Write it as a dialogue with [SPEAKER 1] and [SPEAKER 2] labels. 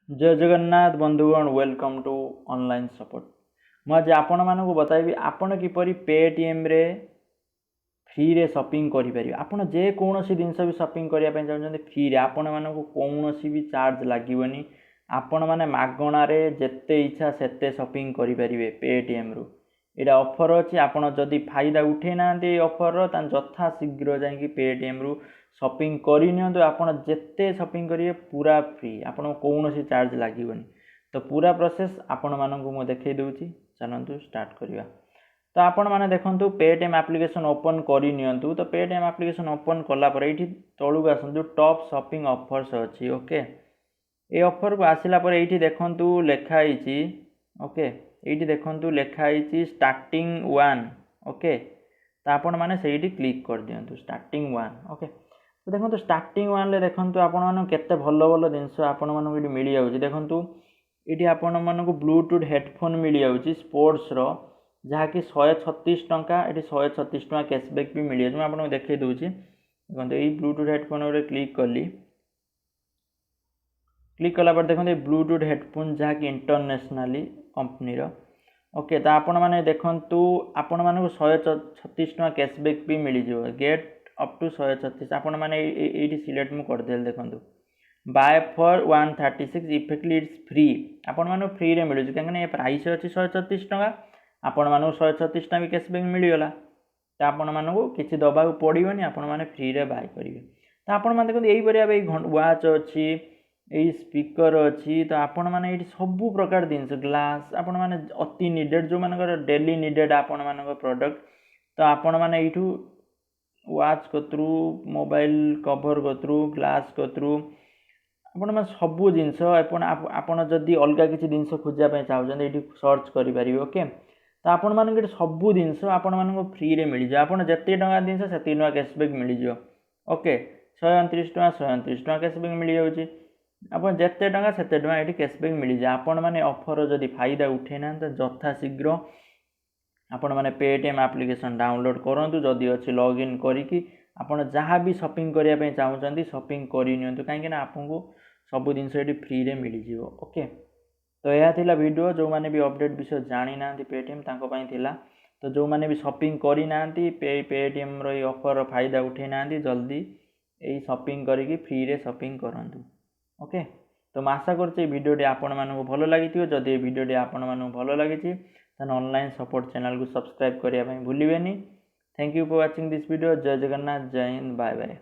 [SPEAKER 1] जय जगन्नाथ बंधुगण welcome to online support. मुझे आपण मानक बताइबी आपण किपरि पेटीएम रे फ्री रे शॉपिंग करि परिबे। आपण जे कोनोसी जिंस भी शॉपिंग करिया पे चाहछन्ते फ्री रे आपण मानक कोनोसी भी चार्ज लागिवनी। आपण माने मागणा रे जेते इच्छा सेते शॉपिंग करि परिबे पेटीएम रु। एटा ऑफर अछि, आपण जदि फायदा उठे नांती ऑफर रो तान जथा शीघ्र जाई पेटीएम रु शॉपिंग करि नियंतु। आपण जेते शॉपिंग करिए पूरा फ्री, आपण कोनोसी चार्ज लागिवनी। तो पूरा प्रोसेस आपण मानकु मो देखै दउची, चलंतु स्टार्ट करिया। तो आपण माने देखंतु पेटीएम एप्लिकेशन ओपन करि नियंतु। तो पेटीएम एप्लिकेशन ओपन कला पर एठी तळुक आसंतु टॉप शॉपिंग ऑफर्स अछि। ओके, ए ऑफर को आसिला पर एठी देखंतु लेखा आइची। ओके, एठी देखंतु लेखा आइची स्टार्टिंग 1। ओके, तो आपण माने सेठी क्लिक कर दियंतु स्टार्टिंग 1। ओके, तो देखंतु स्टार्टिंग 1 ले देखंतु आपण माने केते भलो भलो जिंस आपण माने एठी मिली जाउची। देखंतु एठी आपण माने ब्लूटूथ हेडफोन मिली जाउची स्पोर्ट्स रो, जहा कि 136 टंका। एठी 136 टंका कैशबैक भी मिली जाउची। मैं आपन देखै दउची। देखंतु एई ब्लूटूथ हेडफोन रे क्लिक करली। क्लिक कला पर देखो ब्लूटूथ हेडफोन जहाँ कि इंटरनेशनली कंपनी रो। ओके, तो आपण माने देखंतु आपण माने 136 टका कैशबैक भी मिली जो गेट अप टू 136। आपण माने एठी सिलेक्ट मु कर देल। देखंतु buy for 136 effectively it's free. आपण माने फ्री रे मिलु काहे ए प्राइस अछि 136 टका। आपण माने 136 टका भी कैशबैक मिली गला। तो आपण माने किछि दबा पड़िबनी, आपण माने फ्री रे बाय करिवे। तो आपण माने देखंतु एई परिया बे वॉच अछि, एई स्पीकर अछि। तो आपण माने एठी सब प्रकार जिंस ग्लास आपण माने अति नीडेड जो मानकर डेली नीडेड आपण मानकर प्रोडक्ट। तो आपण माने एठू वॉच कतरू, मोबाइल कवर कतरू, ग्लास कतरू आपण माने सब जिंस आपण जदि अलगा किछि जिंस खोजिया पे चाहउछन एठी सर्च करि परिबे। ओके, तो आपण माने के सब जिंस आपण माने फ्री रे मिली जा। आपण जते टका जिंस सेते टका कैशबैक मिली जो। ओके, 129 टका 129 टका कैशबैक मिली जाउची। आपण जेते टका सेते टका एठी कैशबैक मिली जा। आपण माने ऑफर जदि फायदा उठे ना त जथा शीघ्र आपण माने पेटीएम एप्लिकेशन डाउनलोड करंतु। जदि अछि लॉगिन करिकि आपण जहाँ भी शॉपिंग करिया पे चाहउछन्ती शॉपिंग करि नियंतु, काहे ना आपनको सब जिंस एठी फ्री रे मिली जिवो। ओके, तो यह थिला वीडियो। जो माने भी अपडेट विषय जानि नांती पेटीएम तांको पई थिला। तो जो माने भी शॉपिंग करि नांती पेटीएम रो ई ऑफर रो फायदा उठे नांती, जल्दी एई शॉपिंग करिकि फ्री रे शॉपिंग करंतु। ओके, तो मैं आशा करछि वीडियो आपण मानकु भलो लागिथियो। जदि ए वीडियो आपण मानकु भलो लागिछि तन ऑनलाइन सपोर्ट चैनल को सब्सक्राइब करिया पई भूलिबेनी। Thank you for watching this video. जय जगन्नाथ, जय हिंद, बाय बाय।